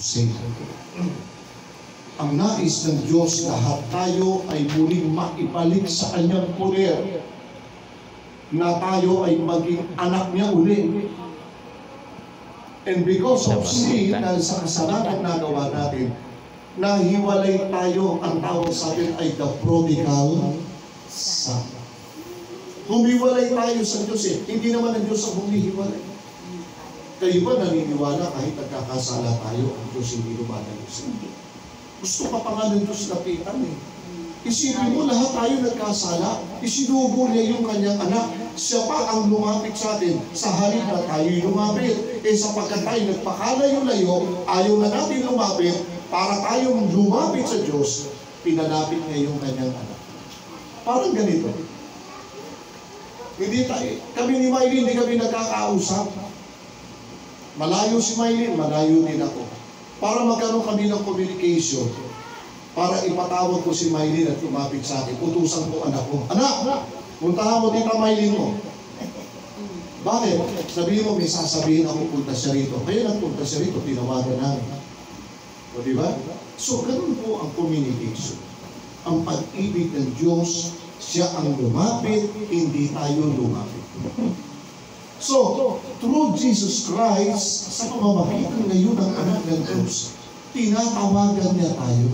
Satan. Ang nais ng Diyos, lahat tayo ay muling maibalik sa kanyang poder, na tayo ay maging anak niya uli. And because of sin, dahil sa kasalanan na nagawa natin, nahiwalay tayo. Ang tawag sa atin ay the prodigal son. Humiwalay tayo sa Diyos eh. Hindi naman ang Diyos ang humihiwalay. Kayo ba naniniwala kahit nagkakasala tayo, ang Diyos hindi lumalayo sa inyo? Gusto pa pa nga ng Diyos lapitan eh. Isipin mo, lahat tayo nagkasala. Isinugo niya yung kanyang anak. Siya pa ang lumapit sa atin. Sa halip na tayo lumapit. Eh sapagkat tayo nagpakalayo-layo, ayaw na natin lumapit, para tayong lumapit sa Diyos, pinalapit niya yung kanyang anak. Parang ganito. Hindi tayo, kami ni Mylene, hindi kami nagkakausap. Malayo si Mylene, malayo din ako. Para magkaroon kami ng communication, para ipatawag ko si Mylene at lumapit sa akin, utusan ko anak ko. Anak! Puntahan mo tita Mylene mo. Bakit? Sabihin mo, may sasabihin ako, punta siya rito. Kaya nagpunta siya rito, tinawagan namin. O diba? So, ganun po ang communication. Ang pag-ibig ng Diyos, siya ang lumapit, hindi tayo lumapit. So, through Jesus Christ, sa pamamagitan ngayon ng anak ng Diyos, tinatawagan niya tayo.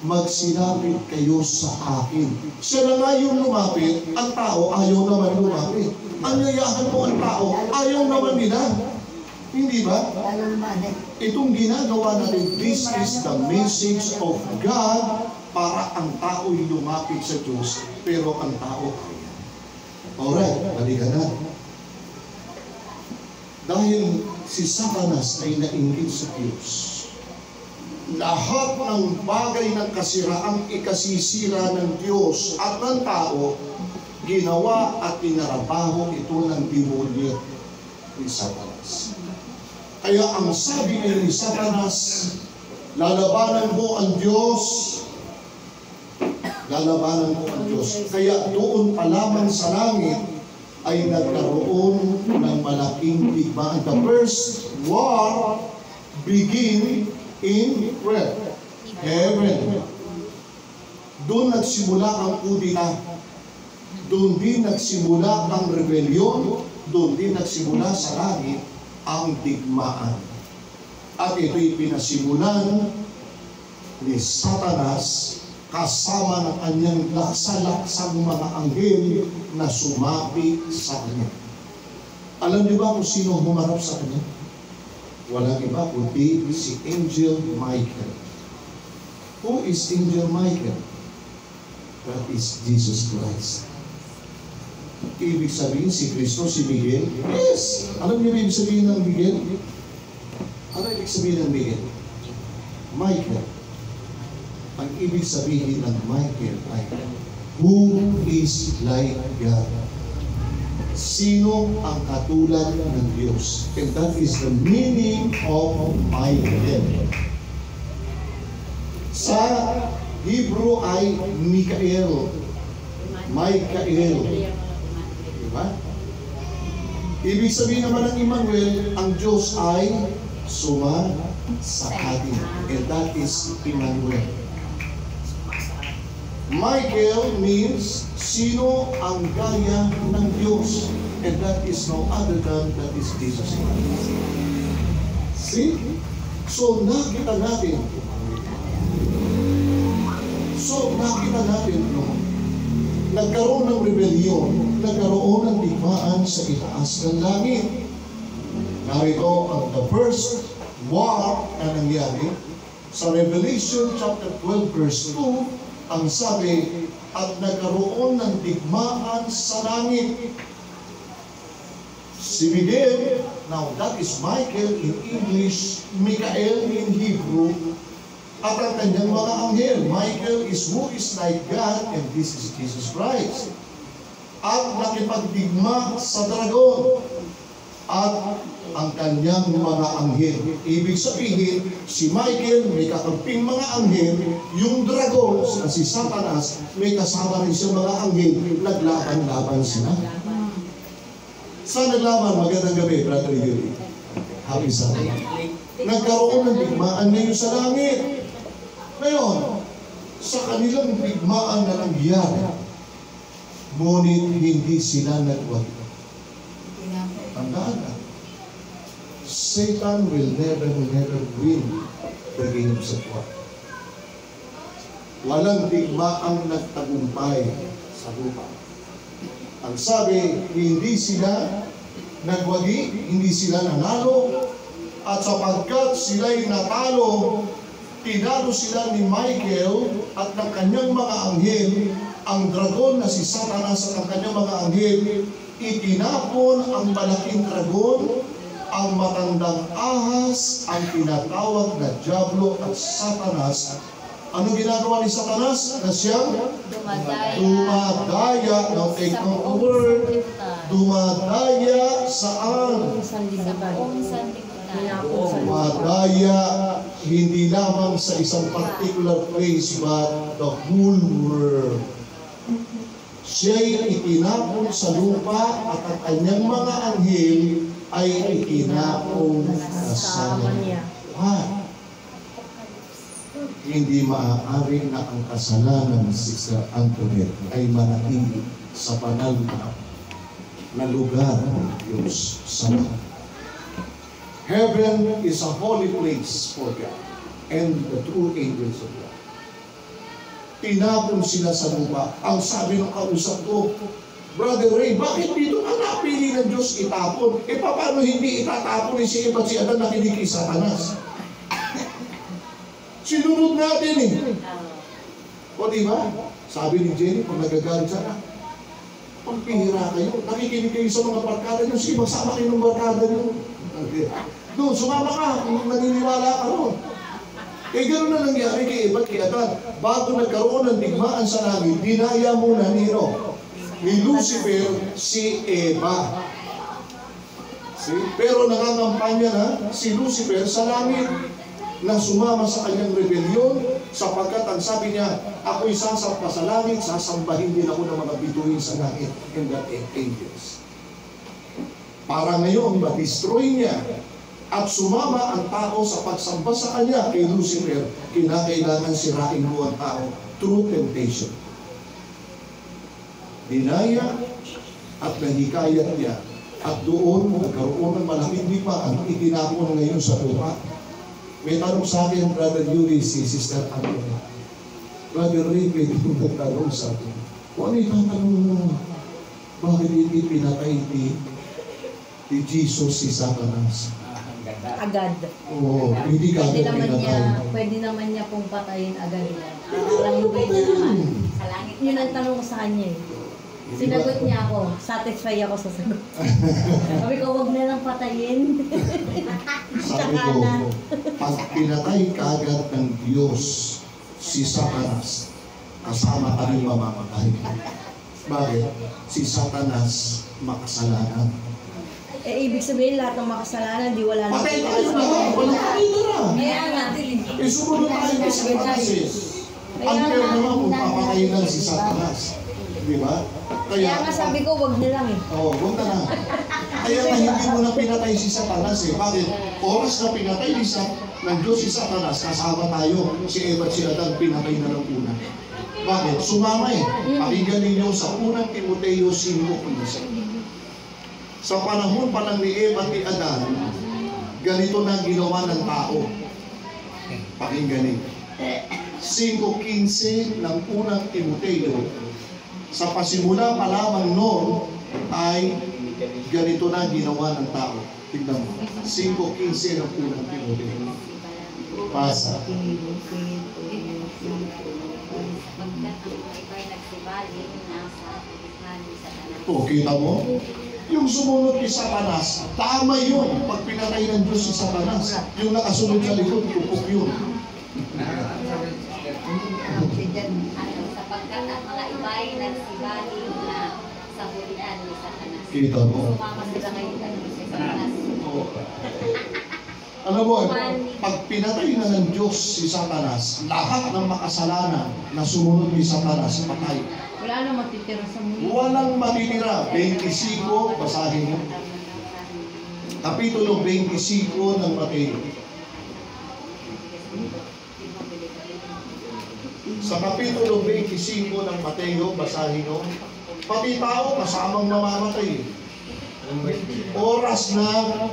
Magsilapit kayo sa akin. Siya na nga yung lumapit, ang tao ayaw naman lumapit. Anyayahan mo ang tao, ayaw naman nila. Hindi ba? Itong ginagawa natin, this is the message of God para ang tao'y lumapit sa Diyos, pero ang tao ayaw. Alright, balikan na. Dahil si Satanas ay nainggit sa Diyos, lahat ng bagay ng kasiraang ikasisira ng Diyos at ng tao, ginawa at tinarabaho ito ng demonyo ni Satanas. Kaya ang sabi ni Satanas, lalabanan mo ang Diyos, lalabanan mo ang Diyos. Kaya doon pa lamang sa langit ay nagkaroon ng malaking digmaan. The first war begin in where? Heaven. Doon nagsimula ang kudita. Doon din nagsimula ang rebellion. Doon din nagsimula sa langit ang digmaan. At ito'y pinasimulan ni Satanas kasama ng kanyang laksa-laksang mga anghel na sumapi sa kanya. Alam niyo ba kung sino humarap sa kanya? Walang iba kundi si Angel Michael. Who is Angel Michael? That is Jesus Christ. Ibig sabihin si Kristo, si Miguel? Yes! Alam niyo ba ibig sabihin ng Miguel? Ano ibig sabihin ng Miguel? Michael. Ang ibig sabihin ng Michael ay who is like God? Sino ang katulad ng Diyos? And that is the meaning of Michael. Sa Hebrew ay Mikael. Michael. Diba? Ibig sabihin naman ng Emmanuel, ang Diyos ay suma sa atin. And that is Emmanuel. Michael means sino ang gaya ng Diyos. And that is no other than that is Jesus Christ. See? So nakita natin. No? Nagkaroon ng rebellion, nagkaroon ng digmaan sa itaas ng langit. Narito ang the first war na nangyari sa Revelation chapter 12 verse 2, ang sabi, at nagkaroon ng digmaan sa langit. Si Miguel, now that is Michael in English, Mikael in Hebrew, at ang kanyang mga anghel. Michael is who is like God, and this is Jesus Christ. At nakipagdigma sa dragon at ang kanyang mga anghel. Ibig sabihin, si Michael may kakamping mga anghel, yung dragon na si Satanas may kasama rin siya mga anghel, naglaban-laban sila. Saan naglaban? Magandang gabi, Brother Yuri. Happy Sunday. nagkaroon ng digmaan ngayon sa langit. Ngayon, sa kanilang digmaan na nangyari, ngunit hindi sila nagwagi. Tandaan na, Satan will never win the games of war. Walang digmaang nagtagumpay sa lupa. Ang sabi, hindi sila nagwagi, hindi sila nanalo, at sapagkat sila'y natalo, tinalo sila ni Michael at ng kanyang mga anghel, ang dragon na si Satanas at ang kanyang mga anghel, itinapon ang malaking dragon, ang matandang ahas, ang tinatawag na Diablo at Satanas. Ano ginagawa ni Satanas? Na siyang dumadaya. Now take note of the word. Dumadaya saan? Dumadaya hindi lamang sa isang particular place but the whole world. Siya'y itinapon sa lupa at ang kanyang mga anghel ay itinapon sa lupa. Hindi maaari na ang kasalanan ni Sister Antoinette ay manatili sa banal na lugar ng Diyos sa langit. Heaven is a holy place for God and the true angels of God. Tinapon sila sa lupa. Ang sabi ng kausap ko, Brother Ray, bakit dito ang napili ng Diyos itapon? E paano hindi itatapon ni si Eva at si Adan na kinikis Satanas? Sinunod natin eh. O diba? Sabi ni Jenny, pag nagagalit sana, pagpihira kayo, nakikinig kayo sa mga barkada nyo, sige, magsama kayo ng barkada nyo. Doon, sumama ka, naniniwala ka ron. Eh, gano'n na nangyari kay Eva at kay Adan. Bago nagkaroon ng digmaan sa langit, dinaya muna ni Lucifer si Eva. See? Pero nangangampanya na si Lucifer sa langit na sumama sa kanyang rebelyon sapagkat ang sabi niya, ako'y sasampa sa langit, sasambahin din ako ng mga bituin sa langit and the angels. Para ngayon, ma-destroy niya at sumama ang tao sa pagsamba sa kanya kay Lucifer, kinakailangan sirain mo ang tao through temptation. Dinaya at nahikayat niya at doon nagkaroon ng malaking digmaan, itinapon ngayon sa lupa. May tanong sa akin, Brother Yuri, si Sister Antoinette. Brother Ray, pwede kong nagtanong sa akin. Kung ano itatanong mo, bakit hindi pinatay ni Jesus si Satanas? Agad. Oo, hindi ka agad pinatay. Pwede naman niya pong patayin agad yan. Alam mo ba naman? Yun ang tanong ko sa kanya eh. Sinagot niya ako, satisfy ako sa sagot. Sabi ko, huwag na lang patayin. Sabi ko, pag pinatay kaagad ng Diyos si Satanas, kasama ka rin mamamatay. Bakit? Si Satanas makasalanan. Eh, ibig sabihin lahat ng makasalanan, di wala na. Patay tayo na! Walang kanina! Kaya nga. Eh, sumunod tayo kay Satanas eh. Ang pero naman kung papatayin lang si Satanas. Di ba? Kaya nga sabi ko, wag na lang eh. Oo, huwag na lang. Kaya na hindi mo na pinatay si Satanas eh. Bakit? Oras na pinatay ng Diyos si Satanas, kasama tayo. Si Eva at si Adan, pinatay na lang una. Bakit? Sumama eh. Pakinggan ninyo sa unang Timoteo 5:15. Sa panahon pa lang ni Eva at ni Adan, ganito na ginawa ng tao. Pakinggan ninyo. 5:15 ng unang Timoteo. Sa pasimula pa lamang noon ay ganito na ginawa ng tao. Tignan mo. 5:15 ng unang Timoteo. Pasa. O, kita mo? Yung sumunod kay Satanas, tama yun. Pag pinatay ng Diyos si Satanas, yung nakasunod sa likod, tupok yun. Sapagkat ang mga iba'y nagsibali na sa hulian ni Satanas. Kita mo? Sumama sila ngayon sa Satanas. Alam mo, pag pinatay na ng Diyos si Satanas, lahat ng makasalanan na sumunod ni Satanas, patay. Wala na matitira sa mundo. Walang matitira. 25, basahin mo. Kapitulo 25 ng Mateo. Sa Kapitulo 25 ng Mateo, basahin nyo, pati tao kasamang namamatay. Oras na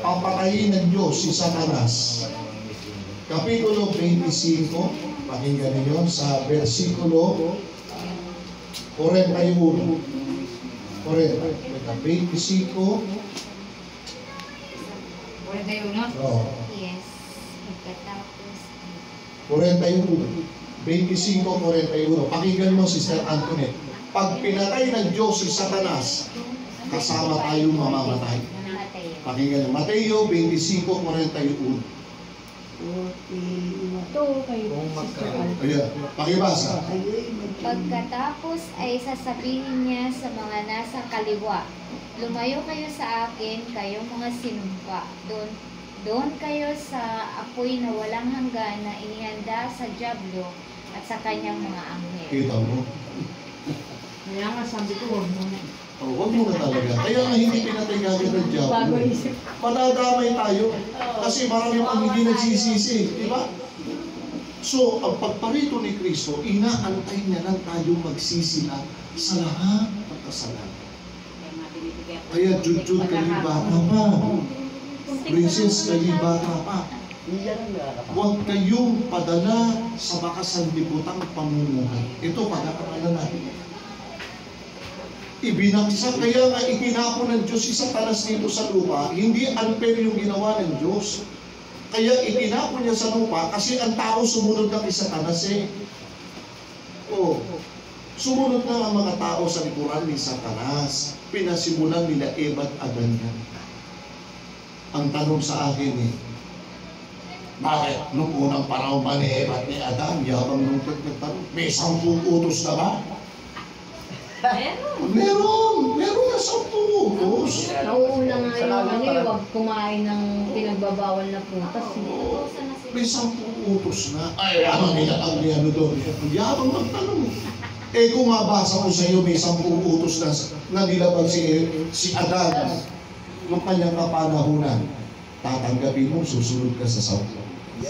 papatayin ng Diyos si Satanas. Kapitulo 25, pakinggan ninyo sa versikulo 41. 25. Oh, Yes. Pagkatapos, 41. 25-41. Pakinggan mo, Sister Antoinette. Pag pinatay ng Diyos si Satanas, kasama tayong mamamatay. namatay. Pakinggan mo. Mateo 25-41. Ito kayo. Ayan, pakibasa. Pagkatapos ay sasabihin niya sa mga nasa kaliwa, lumayo kayo sa akin, kayong mga sinumpa. Doon kayo sa apoy na walang hanggan na inihanda sa dyablo at sa kanyang mga anghel. Kita mo? Kaya nga sabi ko, huwag mo na. Oh, huwag mo na talaga. Kaya nga hindi pinatay kagad ng Bago Diablo. isip. Madadamay tayo. Kasi marami pang hindi nagsisisi. Di ba? So, ang pagparito ni Kristo, inaantay niya lang tayo magsisila sa lahat ng kasalanan. Kaya Jud-Jud, kalibata pa. Princess, kalibata pa. Huwag kayong padala sa makasanlibutang pamumuhay. Ito, pag-aaralan natin. Ibinagsak, kaya nga itinapon ng Diyos si Satanas dito sa lupa, hindi unfair yung ginawa ng Diyos. Kaya itinapon niya sa lupa kasi ang tao sumunod na kay Satanas eh. Oh, sumunod na ang mga tao sa likuran ni Satanas. Pinasimulan nila Eva at Adan yan. Ang tanong sa akin eh, bakit nung unang panahon ba ni Eva at ni Adan, yabang nung nagtanong, may 10 utos na ba? Meron na 10 utos. Nauuna nga yung ano eh, huwag kumain ng pinagbabawal na prutas. May 10 utos na. Ay, ano nila ang ano doon? Ang yabang magtanong. Eh kung mabasa ko sa iyo, may 10 utos na nilabag si Adan nung kanyang kapanahunan. Tatanggapin mo, susunod ka sa 10.